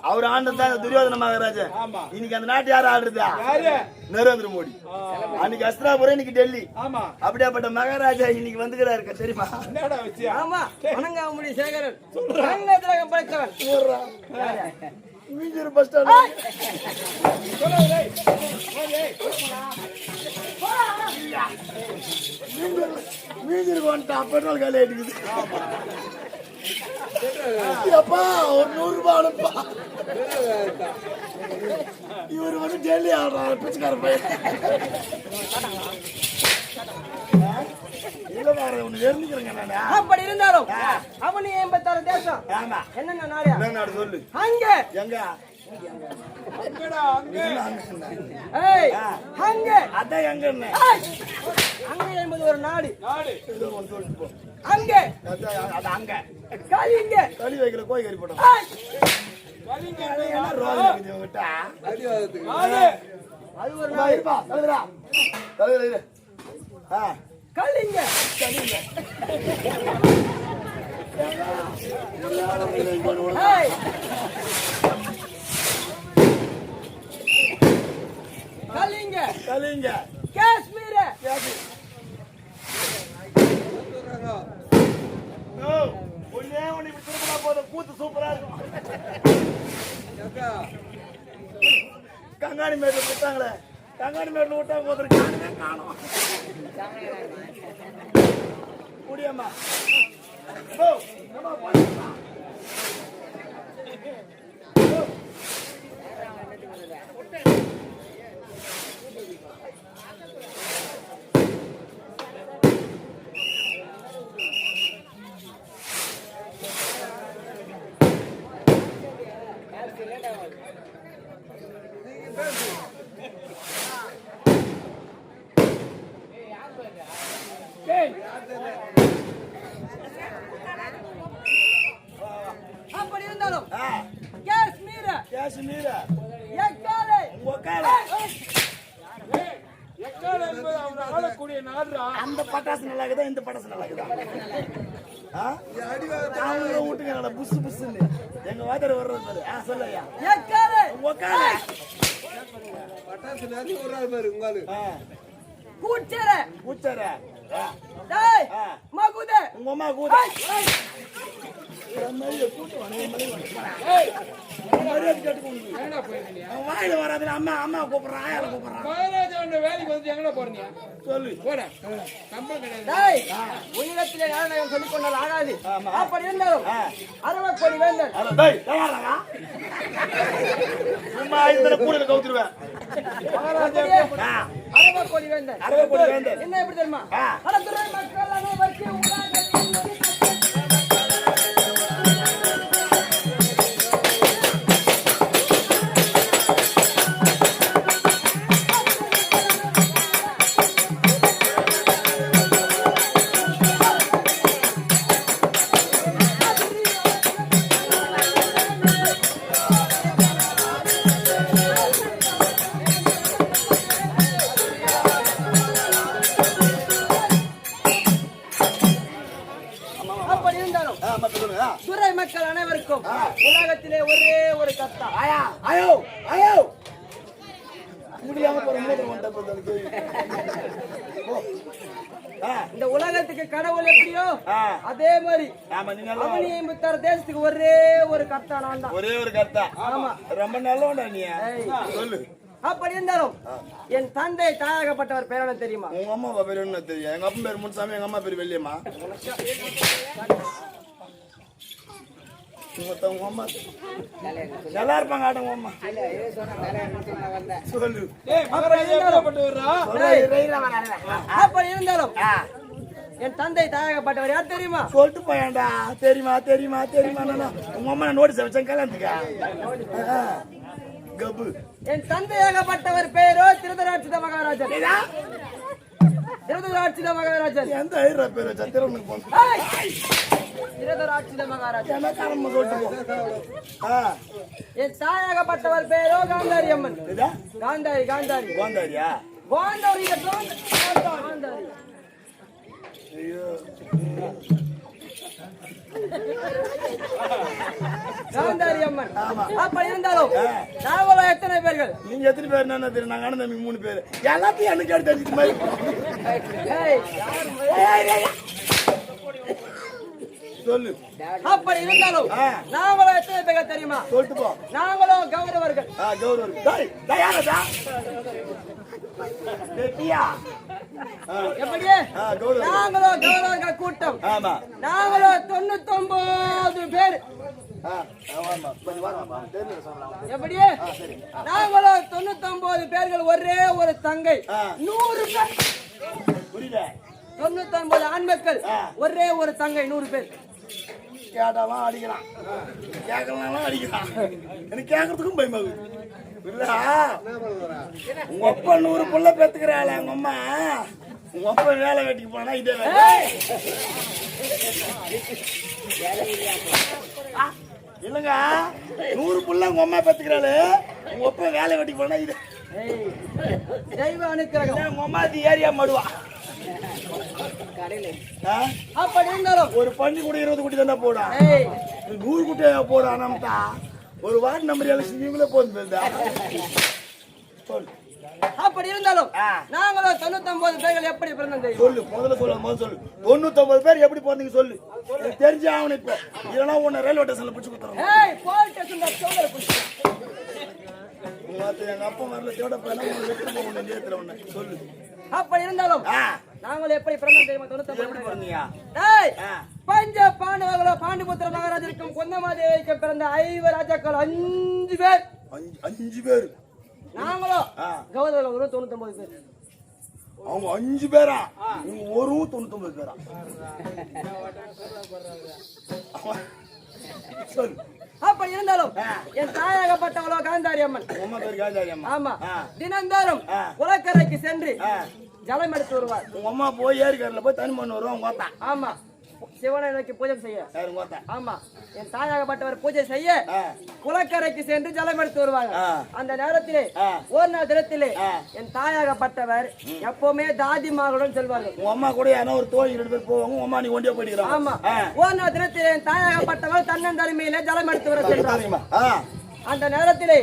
அவர் ஆண்டதான் துரியோதன மகாராஜா. இன்னைக்கு அந்த நாட்டு யாரு ஆடுறதா? நரேந்திர மோடி. அன்னைக்கு அஸ்திராபுரம், இன்னைக்கு டெல்லி. அப்படியாப்பட்ட மகாராஜா இன்னைக்கு வந்துக்கிறாரு தெரியுமா? சேகரன் மீஞ்சூர் பஸ் ஸ்டாண்ட் மீஞ்சூருக்கு வந்துட்டா பெட்ரோல் காலி ஆயிட்டுக்குது. அப்பா ஒரு 100 ரூபாய் அனுப்பா. இவர் வந்து டெல்லி ஆடுறாரு பிச்சைக்கார பையன். அப்படி இருந்தாலும் அவனி 86 தேசம் என்னென்ன நாடு சொல்லு. அங்க எங்க அங்க என்பது ஒரு நாடு. அங்க அங்க களி வைக்கல கோய் கறி போட்டோம். அது ஒரு நாடு. கலிங்க கலிங்க கலிங்க காஷ்மீர் கூத்து சூப்பரா இருக்கும். கங்காணி மேட்ல விட்டாங்களே, கங்காணி மேட்ல விட்டா போதும் காணும் முடியாமா? அப்படி இருந்தாலும் காஷ்மீர் காஷ்மீர் எக்காலே என்பது அவர் ஆளக்கூடிய நாடு. அந்த பட்டாசு நல்லா இருக்குதா, இந்த பட்டாசு நல்லா இருக்குதா? வீட்டுக்கு புசு புசுன்னு எங்க வாத்தியார் வர்றது சொல்லையா பட்டாசு நிறைய வர்றாரு பாரு உங்காலு. கூச்சர கூச்சர மகுதே உங்க அம்மா கூதே வாயில வராது. அம்மா அம்மா கூப்பிடுறான், ஆயால கூப்பிடுறான். வேலைக்கு வந்து எங்கடா போறீங்க சொல்லு போட கம்பம் கிடையாது. உன்னிடத்திலே நாராயணன் சொல்லிக் கொண்டால் ஆகாது. அப்படி இருந்தாலும் 60 கோடி வேந்தன் சும்மா இந்த கூடையில கவுத்துருவேன். 60 கோடி வேந்தன் 60 கோடி வேந்தன் என்ன எப்படி தெரியுமா? துறை மக்கள் அனைவருக்கும் துறை மக்கள் அனைவருக்கும் உலகத்திலே ஒரே ஒரு கர்த்தா. ஐயோ ஐயோ முடியாம போற இந்த உலகத்துக்கு கடவுள் எப்படியோ அதே மாதிரி அவனி 86 தேசத்துக்கு ஒரே ஒரு கர்த்தா நான் தான். ஒரே ஒரு கர்த்தா. ஆமா, ரொம்ப நல்லவன்டா நீ. சொல்லு. அப்படி இருந்தாலும் என் தந்தை தாயாகப்பட்டவர் பேர் என்ன தெரியுமா? உங்க அம்மா பேர் என்ன தெரியும்? எங்க அப்பா பேர் முன்சாமி, எங்க அம்மா பேர் வெள்ளியம்மா. நல்லா இருப்பாங்க ஆட்டங்க அம்மா. சொல்லு. அப்படி இருந்தாலும் என் தந்தை தாயாகப்பட்டவர் யார் தெரியுமா? சொல்லிட்டு போயாண்டா. தெரியுமா தெரியுமா தெரியுமா? உங்க அம்மா நோட்டீஸ் வச்சேன் கல்யாணத்துக்கா. என் தந்தையாகப்பட்டவர் பேரோ திருதராட்சித மகாராஜன். திருதராட்சித மகாராஜன் எந்த ஐரா பேரு? சத்திரனுக்கு போன திருதராட்சித மகாராஜன் என்ன காரணமா சொல்லிட்டு போ. என் தாயாகப்பட்டவர் பேரோ காந்தாரி அம்மன். காந்தாரி காந்தாரி காந்தாரியா? காந்தாரி காந்தாரி. ஐயோ காந்தாரி அம்மன். அப்ப இருந்தாலும் நாங்களும் எத்தனை பேர்கள்? நீங்க எத்தனை பேர் என்ன தெரியும்? நாங்க அண்ணன் தம்பி 3 பேர். எல்லாத்தையும் எனக்கு எடுத்து அடிச்சிட்டு மாதிரி. சொல்லு. அப்படி இருந்தாலும் நாங்களும் எத்தனை பேர்கள் தெரியுமா? சொல்லிட்டு போ. நாங்களும் கௌரவர்கள். கௌரவர்கள். டேய், டேய் யாரடா? டேய்யா. எப்படியே? கௌரவர்கள். நாங்களும் கௌரவர்கள் கூட்டம். ஆமா. நாங்களும் 99 பேர். ஆமா. கொஞ்சம் வாமா. தெரிஞ்சு சொல்லலாம். எப்படியே? நாங்களும் 99 பேர்கள், ஒரே ஒரு தங்கை. 100 பேர். புரியல. 99 ஆண் மக்கள், ஒரே ஒரு தங்கை, 100 பேர். கேட்டாலும் அடிக்கிறான், கேட்கலாம் அடிக்கிறான். எனக்கு கேட்கறதுக்கும் பயமாகுது. உங்க அப்பா 100 புள்ள பெத்துக்கிறாள். எங்க அம்மா உங்க அப்பா வேலை வெட்டிக்கு போனா இதே வேலை இல்லங்க. 100 புள்ள உங்க அம்மா பெத்துக்கிறாள். உங்க அப்பா வேலை வெட்டிக்கு போனா இது தெய்வ அனுக்கிரகம். உங்க அம்மா அது ஏரியா மடுவா. அப்படி இருந்தாலும் ஒரு பண்ணி கூட 20 குட்டி தானே போடா. 100 குட்டியா போடா. நம்மட்டா ஒரு வார்டு நம்பர் எலெக்ஷன் நீங்களே போதும். அப்படி இருந்தாலும் நாங்களும் 99 பேர்கள் எப்படி பிறந்தது சொல்லு. முதல்ல சொல்லு. 99 பேர் எப்படி பிறந்தீங்க சொல்லு. தெரிஞ்சு ஆகணும். இப்போ இல்லைன்னா உன்னை ரயில்வே ஸ்டேஷன்ல பிடிச்சு கொடுத்துறோம். எங்க அப்பா வரல தேட போன சொல்லு. அப்படி இருந்தாலும் நாங்கள் எப்படி பிறந்தோம் தெரியுமா? 99 எப்படி பிறந்தீங்க? பஞ்ச பாண்டவர்களோ பாண்டிபுத்திர மகாராஜருக்கும் கொந்தமாதேவிக்கும் பிறந்த 5 ராஜாக்கள், 5 பேர். 5 பேர். நாங்களும் கௌரவர்கள் 99 பேர். அவங்க 5 பேரா? நீங்க ஒரு 99 பேரா? சொல்லு. அப்படி இருந்தாலும் என் தாயாகப்பட்டவளோ காந்தாரி அம்மன். அம்மா பேர் காந்தாரி அம்மா. ஆமா. தினந்தோறும் குளக்கரைக்கு சென்று ஜலம் எடுத்து வருவார். உங்க அம்மா போய் ஏரிக்கரையில போய் தனி மண் வருவோம். உங்க அத்தா. ஆமா. சிவனை நோக்கி பூஜை செய்ய. உங்க அத்தா. ஆமா. என் தாயாகப்பட்டவர் பூஜை செய்ய குளக்கரைக்கு சென்று ஜலம் எடுத்து வருவாங்க. அந்த நேரத்திலே ஒரு நாள் தினத்திலே என் தாயாகப்பட்டவர் எப்பவுமே தாதி மகளுடன் செல்வார்கள். உங்க அம்மா கூட யாரோ ஒரு தோழி 2 பேர் போவாங்க. உங்க அம்மா நீ ஒண்டியா போயிடுறாங்க. ஆமா. ஒரு நாள் தினத்திலே என் தாயாகப்பட்டவர் தன்னந்தனிமையிலே ஜலம் எடுத்து வர சென்றார். அந்த நேரத்திலே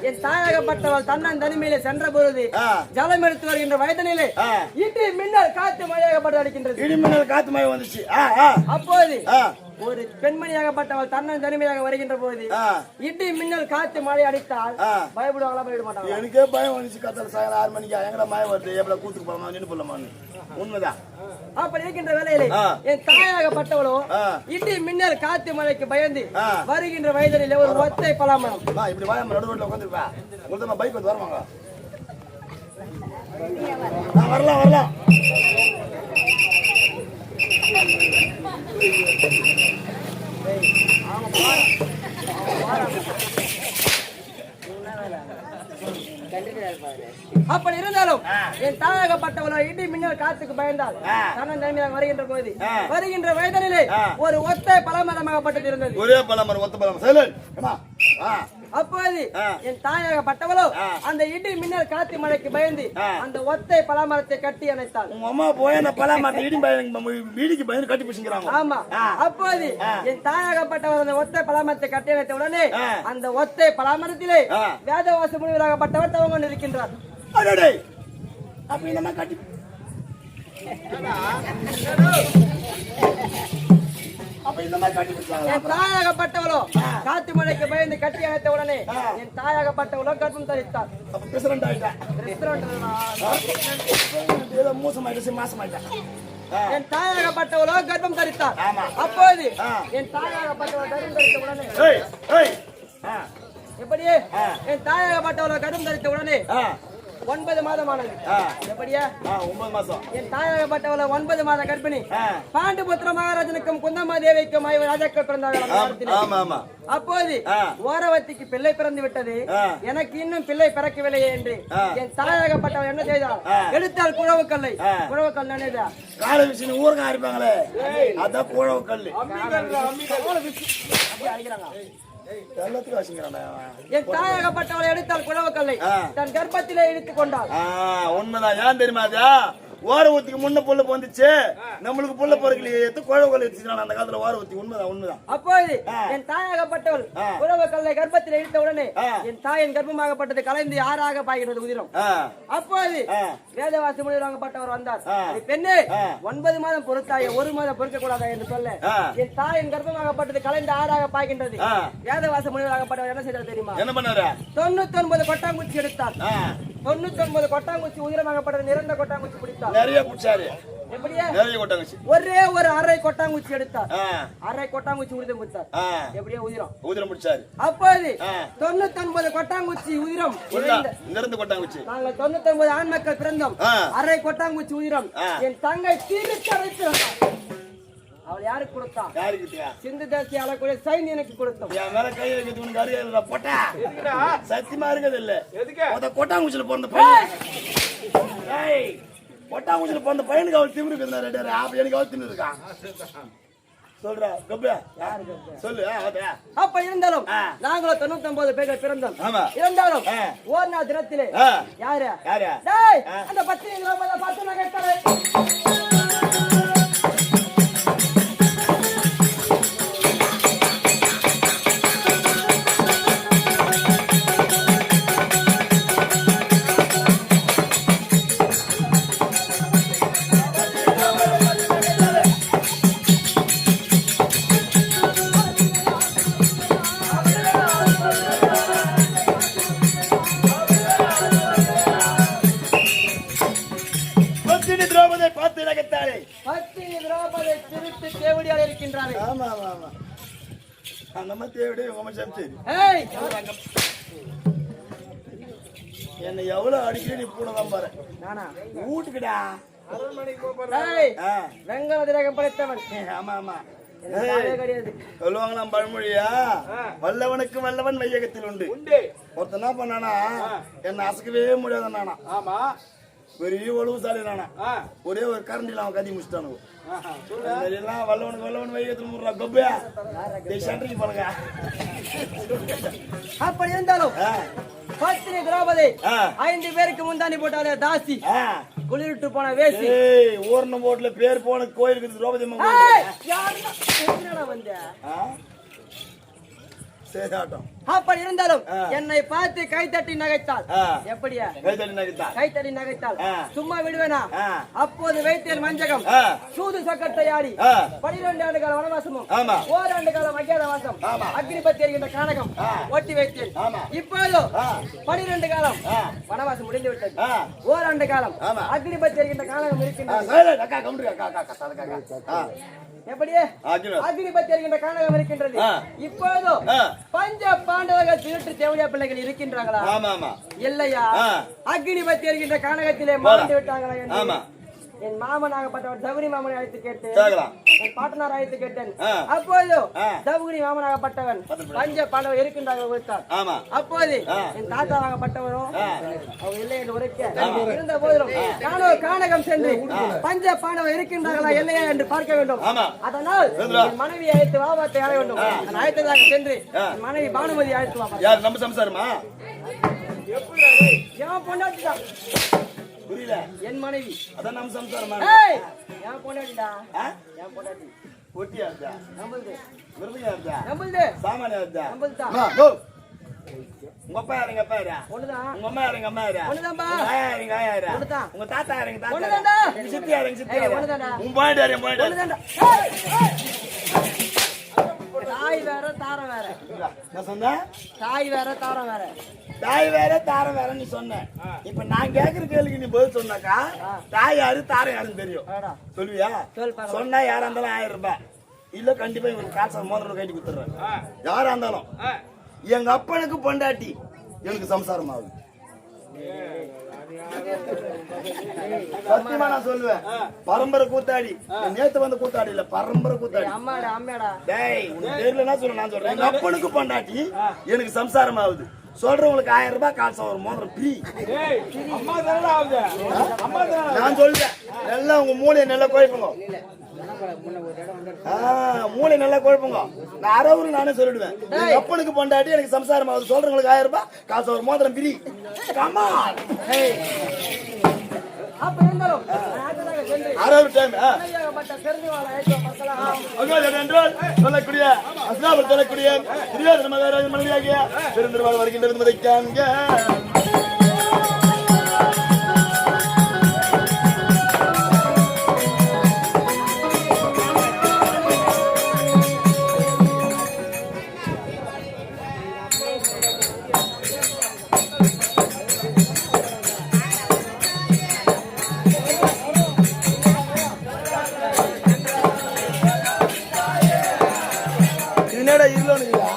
என் தாயாகப்பட்டவள் தன்னன் தனிமையிலே சென்ற பொழுது ஜலம் எடுத்து வருகின்ற வயதனிலே இடி மின்னல் காத்து மழையாகப்பட்டு அடிக்கின்றது. இடி மின்னல் காத்து மழை வந்துச்சு. அப்போது ஒரு பெண்மணியாகப்பட்டவள் தன்னன் தனிமையாக வருகின்ற போது இடி மின்னல் காத்து மழை அடித்தால் பயப்படுவாங்களா? பயப்பட மாட்டாங்க. எனக்கே பயம் வந்துச்சு. கத்தல சாயங்காலம் 6 மணிக்கு எங்கட மழை வருது, எவ்வளவு கூத்துக்கு போலாமா நின்று போலாமான்னு. உண்மைதான். அப்படி இருக்கின்ற வேலையிலே என் தாயாகப்பட்டவளோ இடி மின்னல் காத்து மழைக்கு பயந்து வருகின்ற வயதிலே ஒரு ஒத்தை பலாமரம். இப்படி வாயாம நடு ரோட்ல உட்காந்துருப்பா. உங்களுக்கு பைக் வந்து வருவாங்க. வரலாம். அப்படி இருந்தாலும் என் தாயாகப்பட்டவளோ இடி மின்னல் காத்துக்கு பயந்தால் தன்னன் தனிமையாக வருகின்ற போது வருகின்ற வயதனிலே ஒரு ஒத்தை பழமரமாகப்பட்டது இருந்தது. ஒரே பழமரம், ஒத்த பழமரம். அப்போது என் தாயாகப்பட்டவளோ அந்த இடி மின்னல் காத்து மழைக்கு பயந்து அந்த ஒத்தை பலாமரத்தை கட்டி அணைத்தாள். உங்க அம்மா போய் அந்த பலாமரத்தை வீடிக்கு பயந்து கட்டி பிடிச்சிக்கிறாங்க. ஆமா. அப்போது என் தாயாகப்பட்டவர் அந்த ஒத்தை பலாமரத்தை கட்டி அணைத்த உடனே அந்த ஒத்தை பலாமரத்திலே வேதவாச முனிவராகப்பட்டவர் தவம் கொண்டு இருக்கின்றார். அப்ப இந்த மாதிரி கட்டி என் தாயாகப்பட்டவளோ காத்து மழைக்கு பயந்து கட்டி அணைத்த உடனே என் தாயாகப்பட்டவளோ கர்ப்பம் தரித்தார். என் தாயாகப்பட்டவளோ கர்ப்பம் தரித்தார். அப்போது என் தாயாகப்பட்டவள் கர்ப்பம் தரித்த உடனே எப்படியே என் தாயாகப்பட்டவளோ கர்ப்பம் தரித்த உடனே 9 மாதமானது. எப்படியா? 9 மாசம். என் தாயாகப்பட்டவள 9 மாத கர்ப்பிணி. பாண்டிபுத்திர மகாராஜனுக்கும் குந்தமாதேவிக்கும் 5 ராஜாக்கள் பிறந்தார்கள். அப்போது ஓரவத்திக்கு பிள்ளை பிறந்து விட்டது, எனக்கு இன்னும் பிள்ளை பிறக்கவில்லையே என்று என் தாயாகப்பட்டவள் என்ன செய்தால் எடுத்தால் குழவுக்கல்லை. குழவுக்கல் நினைதா கால விஷயம் ஊருக்கா இருப்பாங்களே, அதான் குழவுக்கல். என் தாயாகப்பட்டவளை எடுத்தால் குழவுக்கல்லை தன் கர்ப்பத்திலே இழுத்துக் கொண்டாள். உண்மைதான். ஏன் தெரியுமா? ஓர ஊத்திக்கு முன்ன புள்ள வந்துச்சு நம்மளுக்கு புள்ள பொறுக்கலையே குழந்தை எடுத்துக்கிறான் அந்த காலத்துல ஓர ஊத்தி உண்மைதான் அப்போது என் தாயாகப்பட்டவள் உறவு கல்லை கர்ப்பத்தில் இழுத்த உடனே என் தாயின் கர்ப்பமாகப்பட்டது கலைந்து யாராக பாய்கிறது உதிரம். அப்போது வேதவாசி முனிவராகப்பட்டவர் வந்தார். பெண்ணே 9 மாதம் பொறுத்தாய 1 மாதம் பொறுக்க கூடாதா என்று சொல்ல என் தாயின் கர்ப்பமாகப்பட்டது கலைந்து ஆறாக பாய்கின்றது. வேதவாசி முனிவராகப்பட்டவர் என்ன செய்தார் தெரியுமா? என்ன பண்ணாரு? 99 கொட்டாங்குச்சி எடுத்தார். 99 கொட்டாங்குச்சி உதிரமாகப்பட்டது நிறந்த கொட்டாங்குச்சி பிடித்தார். நிறைய குடிச்சாரு. எப்படியா? நிறைய கொட்டாங்குச்சி. ஒரே ஒரு அரை கொட்டாங்குச்சி எடுத்தார். அரை கொட்டாங்குச்சி உதிரம் கொடுத்தார். எப்படியா? உதிரம் முடிச்சாரு. அப்போது 99 கொட்டாங்குச்சி உதிரம் நிறந்த கொட்டாங்குச்சி. நாங்கள் 99 ஆண் மக்கள் பிறந்தோம். அரை கொட்டாங்குச்சி உதிரம் என் தங்கை தீர்த்து அவள் யாருக்கு கொடுத்தா? சிந்து தேசிய அளக்கூடிய சைனியனுக்கு கொடுத்தோம். சத்தியமா இருக்குது இல்ல கொட்டாங்குச்சியில பிறந்த பையன் கொட்டாங்குச்சியில பிறந்த பையனுக்கு அவள் திமிரு எனக்கு அவள் திமிரு இருக்கான் சொல்றா. சொல்லு. அப்ப இருந்தாலும் நாங்களும் 99 பேர்கள் பிறந்தோம். இருந்தாலும் ஒரு நாள் தினத்திலே யாரு அந்த 10 கிராமத்தை பார்த்து நகைத்தாரு. என்ன எவ்வளவு அடிக்கடி நீ பூனதான் பாரு வீட்டுக்குடா வெங்கல திரகம் படைத்தவன். ஆமா ஆமா சொல்லுவாங்களாம் பழமொழியா, வல்லவனுக்கு வல்லவன் வையகத்தில் உண்டு. ஒருத்தன் என்ன பண்ணானா என்ன அசைக்கவே முடியாத நானா. ஆமா பெரிய ஒழுவுசாலி நானா. ஒரே ஒரு கரண்டில அவன் கதி முடிச்சுட்டானு. வல்லவனுக்கு வல்லவன் வையகத்தில் முடுறா கொப்பையா சென்ட்ரிக்கு போலுங்க. அப்படி இருந்தாலும் பத்தினி திரௌபதி 5 பேருக்கு முந்தானி போட்டாலே தாசி குளிரிட்டு போன வேசி ஊர்ன போட்டுல பேர் போன கோயிலுக்கு திரௌபதி வந்த சேதாட்டம். அப்படி இருந்தாலும் என்னை பார்த்து கைத்தட்டி நகைத்தாள். எப்படியா? கைத்தட்டி நகைத்தாள். சும்மா விடுவேனா? அப்போது வைத்தேன் மஞ்சகம் சூது சக்கட்டை ஆடி 12 ஆண்டு கால வனவாசமும் ஓராண்டு காலம் அஜ்ஞாதவாசம் அக்னிபத்தி என்கின்ற கானகம் ஒட்டி வைத்தேன். இப்போதோ 12 காலம் வனவாசம் முடிந்து விட்டது. ஓராண்டு காலம் அக்னிபத்தி என்கின்ற கானகம் இருக்கின்றது. எப்படியே? அக்னிபத்தி என்கின்ற கானகம் இருக்கின்றது. இப்போதோ பஞ்ச பாண்டவர்கள் திருட்டு தேவடியா பிள்ளைகள் இருக்கின்றாங்களா? இல்லையா? அக்னிபத்தி என்கின்ற கானகத்திலே மாண்டு விட்டாங்களா? என் மாமனாகப்பட்டவர் தவுரி மாமனை அழைத்து கேட்டேன். என் பாட்டனார் அழைத்து கேட்டேன். அப்போது தவுரி மாமனாகப்பட்டவன் பஞ்ச பாண்டவர் இருக்கின்றார்கள். அப்போது என் தாத்தாவாகப்பட்டவரும் அவங்க இல்லை என்று உரைக்க இருந்த போதிலும் நானோ கானகம் சென்று பஞ்ச பாண்டவர் இருக்கின்றார்களா இல்லையா என்று பார்க்க வேண்டும். அதனால் என் மனைவி அழைத்து வாபாத்தை அடைய வேண்டும். நான் அழைத்ததாக சென்று என் மனைவி பானுமதி அழைத்து வாபா. யார் நம்ம சம்சாரமா? என் பொண்டாட்டிதான். புரியல? என் மனைவி. அதான் நம்ம சம்சாரமா? என் பொண்டாட்டிடா. என் பொண்டாட்டி ஒட்டியா இருந்தா நம்மளுது. விரும்பியா இருந்தா நம்மளுது. சாமானியா இருந்தா நம்மளுதா. உங்க அப்பா யாருங்க? அப்பா யாரா? ஒண்ணுதான். உங்க அம்மா யாருங்க? அம்மா யாரா? ஒண்ணுதான்பா. யாருங்க? யாரா? ஒண்ணுதான். உங்க தாத்தா யாருங்க? தாத்தா ஒண்ணுதான்டா. உங்க சித்தி யாருங்க? சித்தி யாரா? ஒண்ணுதான்டா. உங்க பாயிண்ட் யாருங்க? பாயிண்ட் ஒண்ணுதான்டா. தாய் வேற தாரம் வேற. நான் சொன்னா தாய் வேற தாரம் வேற. தாய் வேற தாரம் வேற நீ சொன்ன. இப்ப நான் கேக்குற கேள்விக்கு நீ பதில் சொன்னாக்கா தாய் யாரு தாரம் யாருன்னு தெரியும். சொல்லுவியா? சொன்னா யாரா இருந்தாலும் 1000 ரூபாய் இல்ல கண்டிப்பா இவங்க காசை மோதிரம் கட்டி கொடுத்துறேன். யாரா இருந்தாலும் எங்க அப்பனுக்கு பொண்டாட்டி எனக்கு சம்சாரம் ஆகுது. சத்தியமா நான் சொல்லுவேன். பரம்பரை கூத்தாடி. நேத்து வந்து கூத்தாடி இல்ல, பரம்பரை கூத்தாடி. அம்மாடா அம்மாடா. டேய் உனக்கு தெரியலன்னா சொல்லு, நான் சொல்றேன். எங்க அப்பனுக்கு பொண்டாட்டி எனக்கு சம்சாரம் ஆகுது. சொல்றவங்களுக்கு 1000 ரூபாய் காசு ஒரு மோதிரம் ஃப்ரீ. நான் சொல்றேன். நல்லா உங்க மூளையை நல்லா குழப்புங்க. மூளை நல்லா குழப்புங்க. நான் அறவுரு நானே சொல்லிடுவேன். அப்பனுக்கு பொண்டாட்டி எனக்கு சம்சாரம் ஆகுது. சொல்றவங்களுக்கு 1000 ரூபாய் காசு ஒரு மோதிரம் ஃப்ரீ. அப்ப இருந்தாலும் நாட்டதாக சென்று ஆறாவது டைம் அனைவகப்பட்ட பெருந்துவாழ ஐக்கிய மக்களாக அகோதரன் என்றால் சொல்லக்கூடிய அஸ்லாபுல் சொல்லக்கூடிய துரியோதன மகாராஜ மனைவியாகிய பெருந்திருவாள் வருகின்றது என்பதை காண்க. என்னடா இல்லோனுங்களா